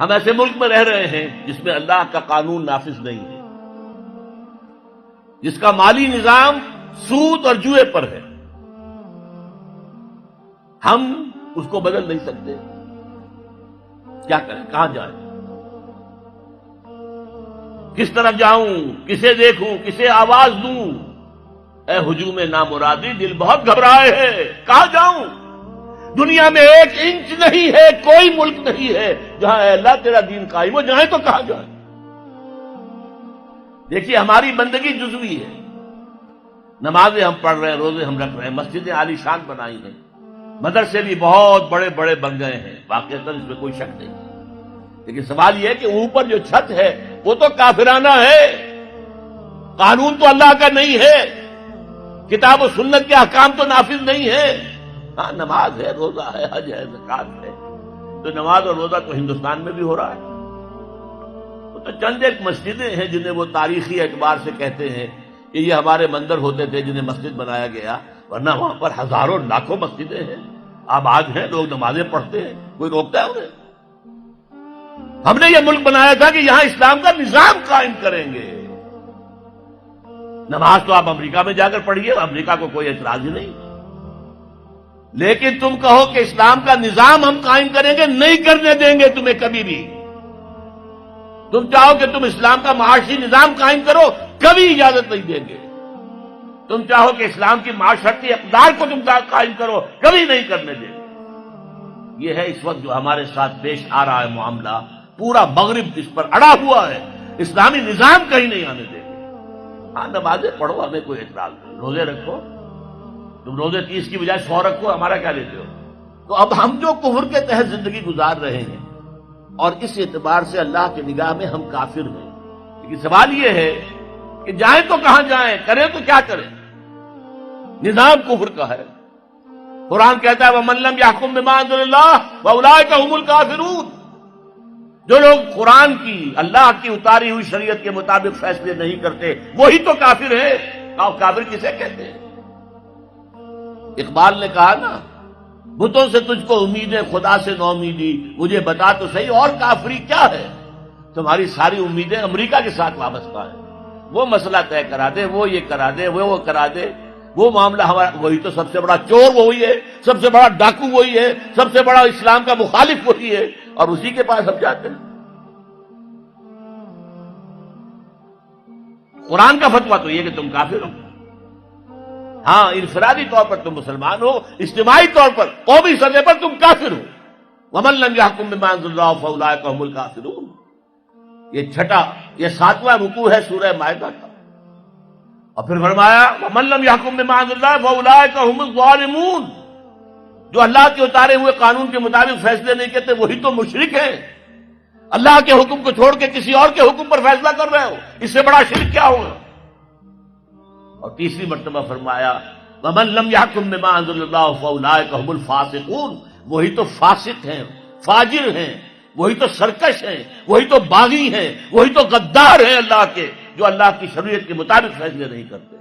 ہم ایسے ملک میں رہ رہے ہیں جس میں اللہ کا قانون نافذ نہیں ہے، جس کا مالی نظام سود اور جوئے پر ہے. ہم اس کو بدل نہیں سکتے. کیا کریں؟ کہاں جائیں؟ کس طرف جاؤں؟ کسے دیکھوں؟ کسے آواز دوں؟ اے ہجوم نامرادی، دل بہت گھبرائے ہے. کہاں جاؤں؟ دنیا میں ایک انچ نہیں ہے، کوئی ملک نہیں ہے جہاں اے اللہ تیرا دین قائم ہو جائے تو کہاں جائیں؟ دیکھیے ہماری بندگی جزوی ہے. نمازیں ہم پڑھ رہے ہیں، روزے ہم رکھ رہے ہیں، مسجدیں عالی شان بنائی ہیں، مدرسے بھی بہت بڑے بڑے بن گئے ہیں، واقعتاً اس میں کوئی شک نہیں. لیکن سوال یہ ہے کہ اوپر جو چھت ہے وہ تو کافرانہ ہے. قانون تو اللہ کا نہیں ہے، کتاب و سنت کے احکام تو نافذ نہیں ہے. ہاں نماز ہے، روزہ ہے، حج ہے، زکات ہے. تو نماز اور روزہ تو ہندوستان میں بھی ہو رہا ہے. وہ تو چند ایک مسجدیں ہیں جنہیں وہ تاریخی اعتبار سے کہتے ہیں کہ یہ ہمارے مندر ہوتے تھے جنہیں مسجد بنایا گیا، ورنہ وہاں پر ہزاروں لاکھوں مسجدیں ہیں، آباد ہیں، لوگ نمازیں پڑھتے ہیں. کوئی روکتا ہے انہیں؟ ہم نے یہ ملک بنایا تھا کہ یہاں اسلام کا نظام قائم کریں گے. نماز تو آپ امریکہ میں جا کر پڑھیے، امریکہ کو کوئی اعتراض ہی نہیں. لیکن تم کہو کہ اسلام کا نظام ہم قائم کریں گے، نہیں کرنے دیں گے تمہیں کبھی بھی. تم چاہو کہ تم اسلام کا معاشی نظام قائم کرو، کبھی اجازت نہیں دیں گے. تم چاہو کہ اسلام کی معاشرتی اقدار کو تم قائم کرو، کبھی نہیں کرنے دیں گے. یہ ہے اس وقت جو ہمارے ساتھ پیش آ رہا ہے معاملہ. پورا مغرب اس پر اڑا ہوا ہے، اسلامی نظام کہیں نہیں آنے دیں گے. ہاں نمازیں پڑھو، ہمیں کوئی اعتراض نہیں، روزے رکھو، تم روزے 30 کی بجائے 100 رکھو، ہمارا کیا لیتے ہو؟ تو اب ہم جو کفر کے تحت زندگی گزار رہے ہیں اور اس اعتبار سے اللہ کی نگاہ میں ہم کافر ہیں. لیکن سوال یہ ہے کہ جائیں تو کہاں جائیں، کریں تو کیا کریں؟ نظام کفر کا ہے. قرآن کہتا ہے وَمَن لَّمْ يَحْكُم بِمَا أَنزَلَ اللَّهُ فَأُولَٰئِكَ هُمُ الْكَافِرُونَ. جو لوگ قرآن کی، اللہ کی اتاری ہوئی شریعت کے مطابق فیصلے نہیں کرتے وہی تو کافر ہے. اور کافر کسے کہتے ہیں؟ اقبال نے کہا نا، بتوں سے تجھ کو امید ہے، خدا سے نو امیدی، مجھے بتا تو صحیح اور کافری کیا ہے؟ تمہاری ساری امیدیں امریکہ کے ساتھ وابستہ ہیں. وہ مسئلہ طے کرا دے، وہ یہ کرا دے، وہ کرا دے. وہ معاملہ ہمارا، وہی تو سب سے بڑا چور وہی ہے، سب سے بڑا ڈاکو وہی ہے، سب سے بڑا اسلام کا مخالف وہی ہے، اور اسی کے پاس ہم جاتے ہیں. قرآن کا فتویٰ تو یہ کہ تم کافر ہو. ہاں انفرادی طور پر تم مسلمان ہو، اجتماعی طور پر قومی سطح پر تم کافر ہو. وَمَن لَّمْ يَحْكُم بِمَا أَنزَلَ اللَّهُ فَأُولَٰئِكَ هُمُ الْكَافِرُونَ. یہ 7واں رکوع ہے سورہ مائدہ کا. اور پھر فرمایا وَمَن لَّمْ يَحْكُم بِمَا أَنزَلَ اللَّهُ فَأُولَٰئِكَ هُمُ الظَّالِمُونَ. جو اللہ کے اتارے ہوئے قانون کے مطابق فیصلے نہیں کرتے وہی تو مشرک ہیں. اللہ کے حکم کو چھوڑ کے کسی اور کے حکم پر فیصلہ کر رہے ہو، اس سے بڑا شرک کیا ہوگا؟ اور تیسری مرتبہ فرمایا وَمَن لَّمْ يَحْكُم بِمَا أَنزَلَ اللَّهُ فَأُولَٰئِكَ هُمُ الْفَاسِقُونَ. وہی تو فاسق ہیں، فاجر ہیں، وہی تو سرکش ہیں، وہی تو باغی ہیں، وہی تو غدار ہیں اللہ کے، جو اللہ کی شریعت کے مطابق فیصلے نہیں کرتے.